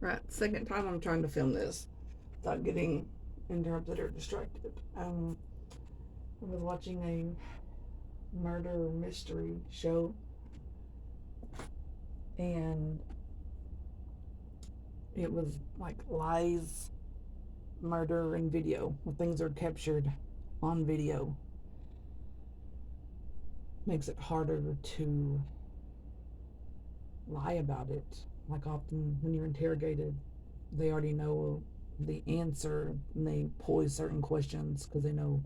Right, second time I'm trying to film this without getting interrupted or distracted. I was watching a murder mystery show, and it was like lies, murder, and video. When things are captured on video, makes it harder to lie about it. Like often when you're interrogated, they already know the answer and they pose certain questions because they know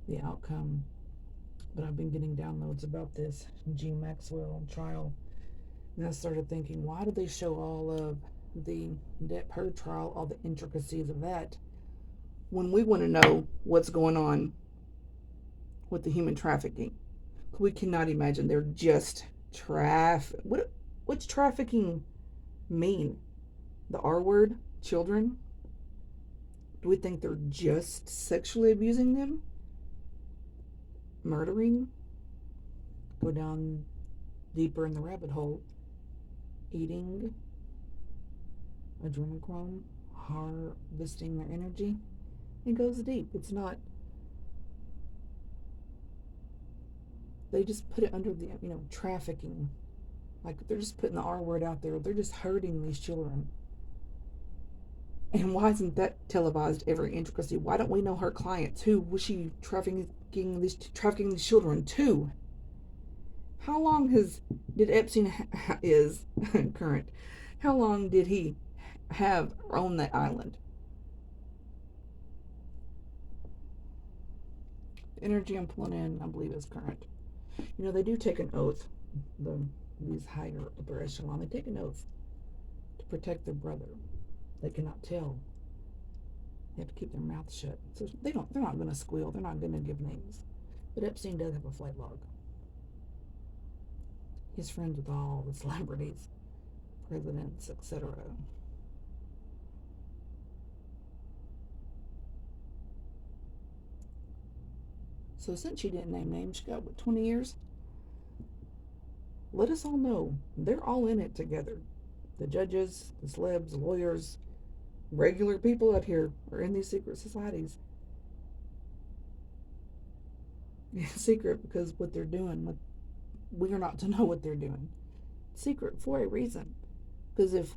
the outcome. But I've been getting downloads about this G. Maxwell trial, and I started thinking, why do they show all of the Depp Heard trial, all the intricacies of that, when we want to know what's going on with the human trafficking? We cannot imagine they're just what's trafficking mean? The R word, children? Do we think they're just sexually abusing them? Murdering? Go down deeper in the rabbit hole. Eating adrenochrome, harvesting their energy. It goes deep. It's not, they just put it under the, trafficking. Like they're just putting the R word out there. They're just hurting these children. And why isn't that televised every intricacy? Why don't we know her clients? Who was she trafficking these children to? How long did Epstein is current? How long did he have on that island? The energy I'm pulling in, I believe, is current. They do take an oath. These higher upper echelon, they take an oath to protect their brother. They cannot tell. They have to keep their mouth shut. So they're not going to squeal. They're not going to give names. But Epstein does have a flight log. He's friends with all the celebrities, presidents, etc. So since she didn't name names, she got, 20 years? Let us all know. They're all in it together. The judges, the celebs, the lawyers, regular people out here are in these secret societies. Secret because what they're doing, we are not to know what they're doing. Secret for a reason. Because if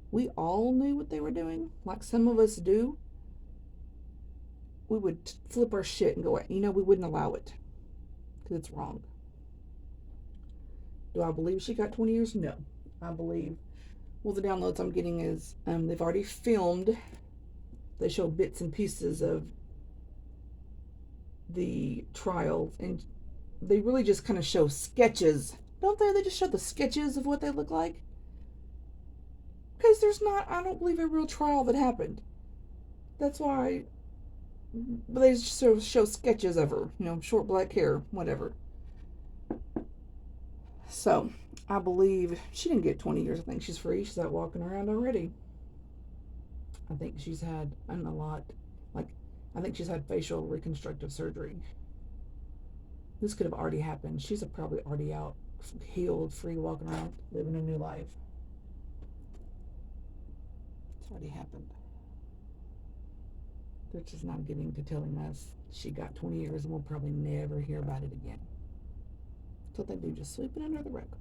we all knew what they were doing, like some of us do, we would flip our shit and go, we wouldn't allow it. Because it's wrong. Do I believe she got 20 years? No. I believe, well, the downloads I'm getting is they've already filmed. They show bits and pieces of the trials, and they really just kind of show sketches, don't they? They just show the sketches of what they look like. Because I don't believe, a real trial that happened. That's why, but they just sort of show sketches of her, short black hair, whatever. So, I believe she didn't get 20 years. I think she's free. She's out walking around already. I think she's had a lot, like, I think she's had facial reconstructive surgery. This could have already happened. She's probably already out, healed, free, walking around, living a new life. It's already happened. They're just not getting to telling us she got 20 years and we'll probably never hear about it again. That's what they do, just sweep it under the rug.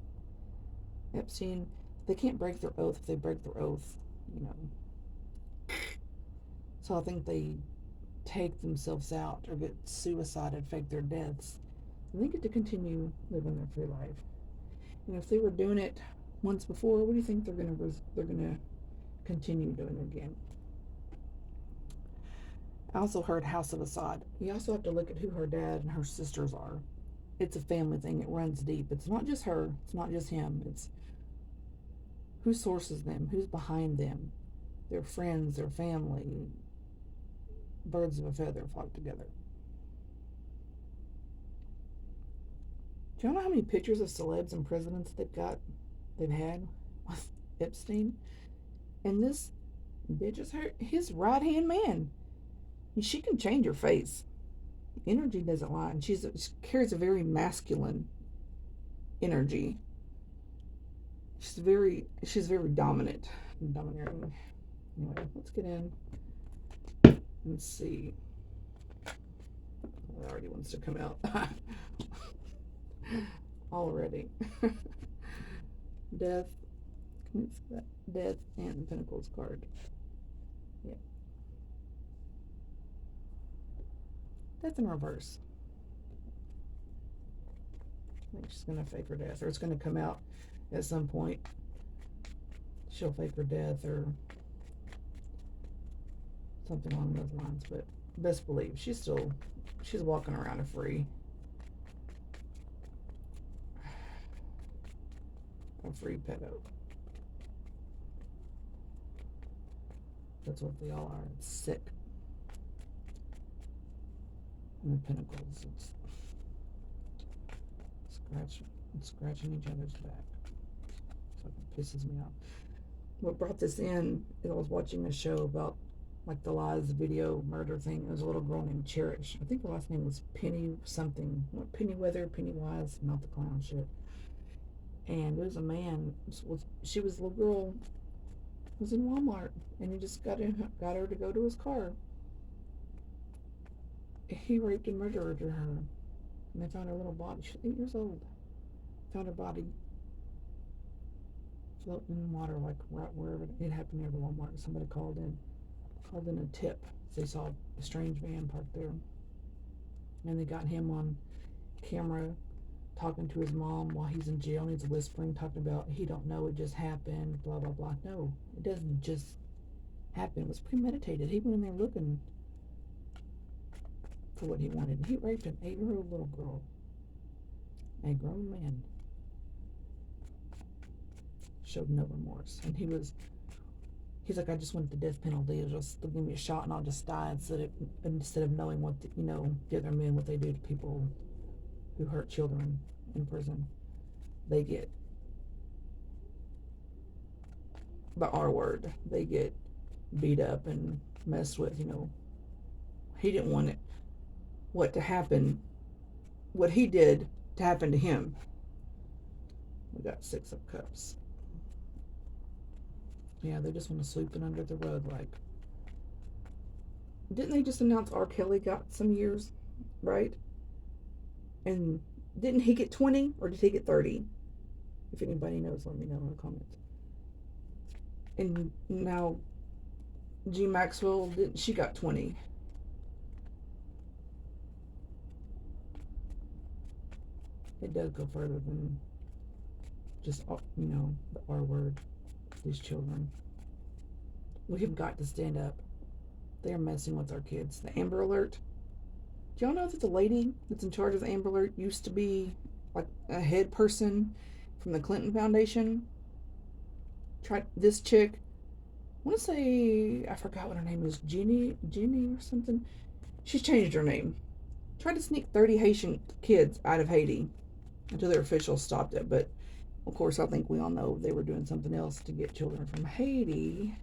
Epstein, they can't break their oath. If they break their oath, So I think they take themselves out or get suicided, fake their deaths, and they get to continue living their free life. And if they were doing it once before, what do you think they're gonna continue doing again? I also heard House of Assad. You also have to look at who her dad and her sisters are. It's a family thing. It runs deep. It's not just her. It's not just him. It's who sources them, who's behind them, their friends, their family. Birds of a feather flock together. Do you know how many pictures of celebs and presidents they've had with Epstein? And this bitch is his right hand man. And she can change her face. Energy doesn't lie, and she carries a very masculine energy. she's very domineering. Anyway, let's get in. Let's see. It already wants to come out. Already. Death. Can you see that? Death and the Pentacles card. Yeah. Death in reverse. I think she's gonna fake her death, or it's gonna come out at some point. She'll fake her death or something along those lines, but best believe she's walking around a free pedo. That's what they all are. It's sick. And the Pentacles, it's scratching each other's back. So it pisses me off. What brought this in is I was watching a show about like the Lies video murder thing. There was a little girl named Cherish. I think her last name was Penny something. Pennyweather, Pennywise, not the clown shit. And it was a man. She was a little girl. Was in Walmart, and he just got her to go to his car. He raped and murdered her, and they found her little body. She was 8 years old. Found her body floating in water, like right wherever it happened near the Walmart. Somebody called in a tip. They saw a strange man parked there, and they got him on camera talking to his mom while he's in jail, and he's whispering, talking about he don't know, it just happened, blah blah blah. No, it doesn't just happen. It was premeditated. He went in there looking for what he wanted. He raped an 8-year-old little girl, a grown man. Showed no remorse, and he's like, I just want the death penalty. Just give me a shot and I'll just die instead of knowing what the other men, what they do to people who hurt children in prison. They get the R word. They get beat up and messed with. He didn't want it. What he did to happen to him. We got 6 of Cups. Yeah, they just want to sweep it under the rug. Like, didn't they just announce R. Kelly got some years, right? And didn't he get 20 or did he get 30? If anybody knows, let me know in the comments. And now G. Maxwell, she got 20. It does go further than just, the R word. These children. We have got to stand up. They are messing with our kids. The Amber Alert. Do y'all know that the lady that's in charge of the Amber Alert used to be like a head person from the Clinton Foundation? This chick, I want to say, I forgot what her name is, Jenny or something. She's changed her name. Tried to sneak 30 Haitian kids out of Haiti until their officials stopped it. But of course, I think we all know they were doing something else to get children from Haiti.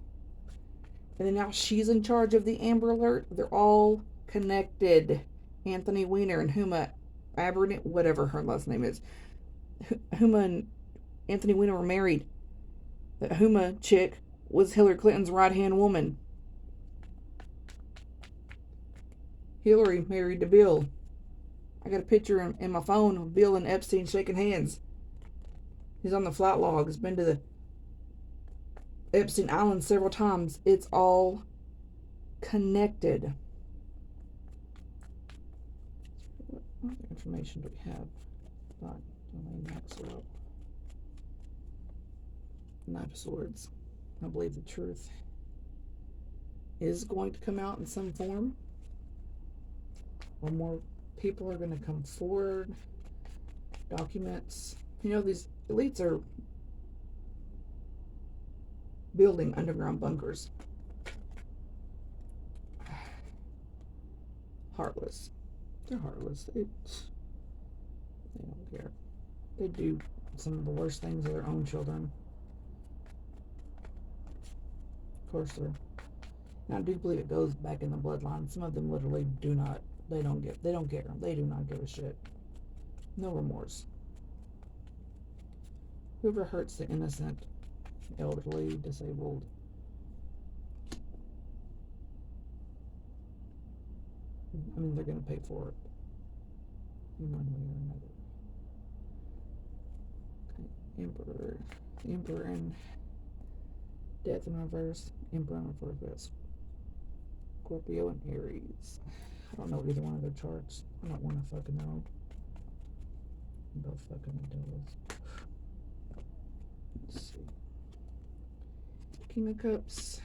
And then now she's in charge of the Amber Alert. They're all connected. Anthony Weiner and Huma Abernathy, whatever her last name is. Huma and Anthony Weiner were married. That Huma chick was Hillary Clinton's right-hand woman. Hillary married to Bill. I got a picture in my phone of Bill and Epstein shaking hands. He's on the flight log. He's been to the Epstein Island several times. It's all connected. What information do we have about Ghislaine Maxwell? Knight of Swords. I believe the truth is going to come out in some form. Or more people are going to come forward. Documents. These elites are building underground bunkers. Heartless. They're heartless. They don't care. They do some of the worst things to their own children. Of course, I do believe it goes back in the bloodline. Some of them literally do not. They don't care. They do not give a shit. No remorse. Whoever hurts the innocent, elderly, disabled. I mean, they're going to pay for it in one way or another. Okay. Emperor. Emperor and Death in reverse. Emperor in reverse. Scorpio and Aries. I don't know either one of their charts. I don't want to fucking know. Both fucking devils. Let's see. King of Cups,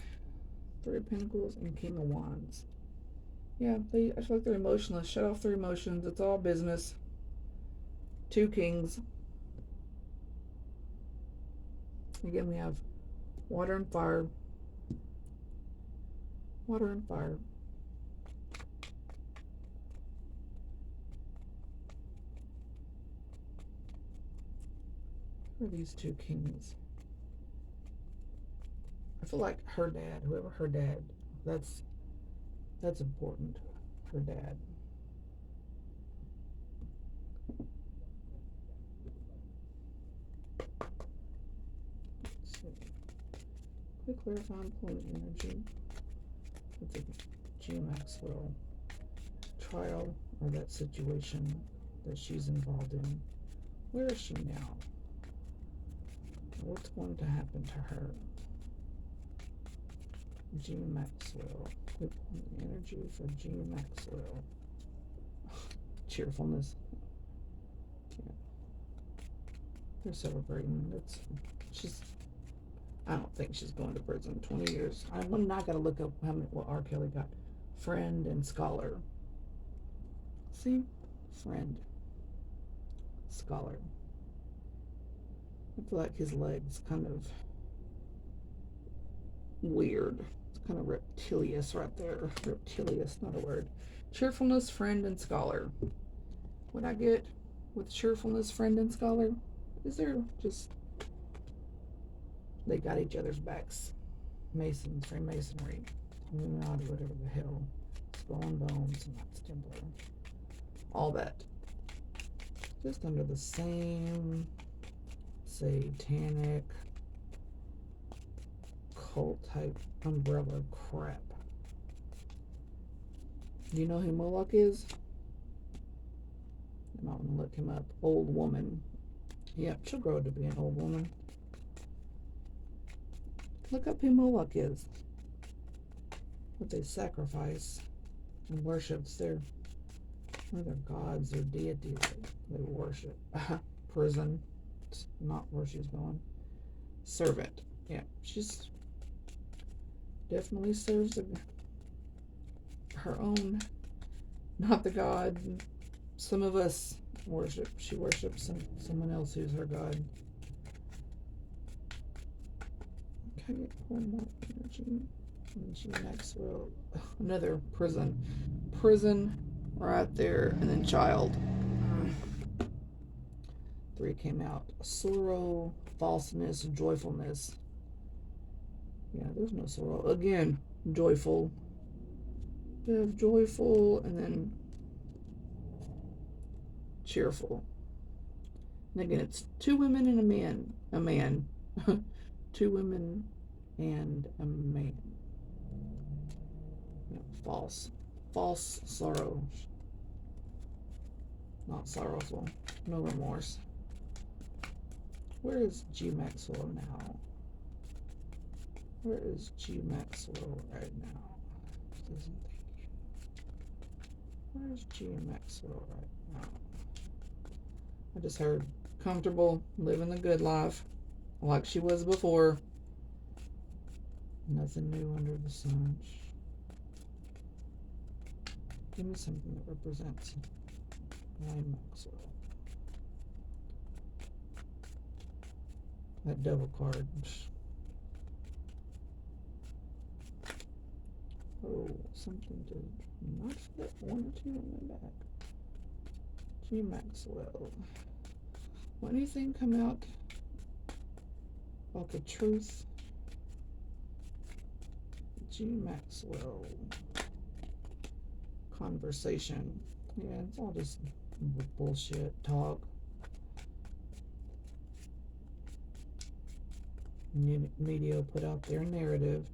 Three of Pentacles, and King of Wands. Yeah, I feel like they're emotionless. Shut off their emotions. It's all business. Two Kings. Again, we have water and fire. Water and fire. Who are these two kings? I feel like her dad, whoever her dad, that's important. Her dad. Let's see. Quick clarifying pulling energy. With the G Maxwell trial or that situation that she's involved in. Where is she now? What's going to happen to her? G Maxwell. Quick energy for G Maxwell. Cheerfulness. Yeah. They're celebrating. I don't think she's going to prison. 20 years. I'm not gonna look up what R. Kelly got. Friend and scholar. See? Friend. Scholar. I feel like his leg's kind of weird. It's kind of reptilious right there. Reptilious, not a word. Cheerfulness, friend, and scholar. What I get with cheerfulness, friend, and scholar is they're just, they got each other's backs. Masons, Freemasonry, Illuminati, whatever the hell. Skull and Bones, Knights Templar. All that. Just under the same satanic cult type umbrella crap. Do you know who Moloch is? I might want to look him up. Old woman. Yep, she'll grow to be an old woman. Look up who Moloch is. What they sacrifice and worship. It's their gods or deities they worship. Prison. It's not where she's going. Servant. Yeah, she's definitely serves her own, not the God some of us worship. She worships someone else who's her God. Okay, one more energy. Energy Maxwell. Another prison. Prison right there. And then child. 3 came out. Sorrow, falseness, joyfulness. Yeah, there's no sorrow. Again, joyful. We have joyful and then cheerful. And again, it's 2 women and a man. A man. 2 women and a man. Yeah, false. False sorrow. Not sorrowful. No remorse. Where is G Maxwell now? Where is G Maxwell right now? Where's G Maxwell right now? I just heard comfortable, living the good life, like she was before. Nothing new under the sun. Give me something that represents G Maxwell. That devil card. Oh, something did not flip 1 or 2 on my back. G Maxwell. Will anything come out about the truth? G Maxwell. Conversation. Yeah, it's all just bullshit talk. Media will put out their narrative.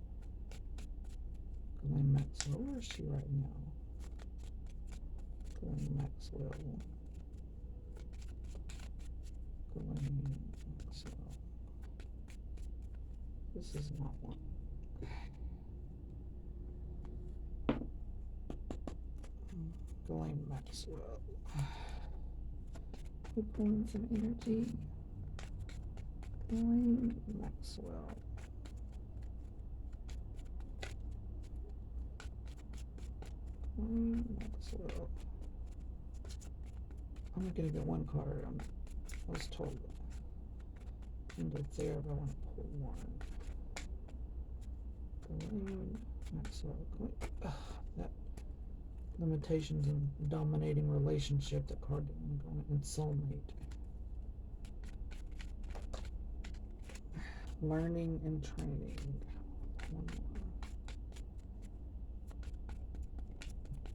Ghislaine Maxwell, where is she right now? Ghislaine Maxwell. Ghislaine Maxwell. This is not one. Ghislaine Maxwell. We bring some energy. Ghislaine Maxwell. Ghislaine Maxwell. I'm gonna get one card. I was told and it's there, but I want to pull one. Ghislaine Maxwell. That limitations in dominating relationship. That card didn't go in. And soulmate. Learning and training. One more.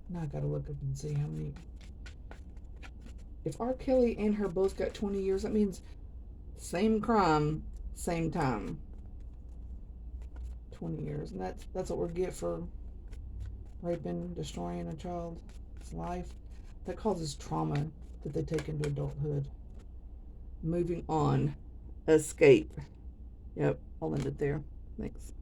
Now I gotta look up and see how many. If R. Kelly and her both got 20 years, that means same crime, same time. 20 years. And that's what we get for raping, destroying a child's life. That causes trauma that they take into adulthood. Moving on. Escape. Yep, I'll end it there. Thanks.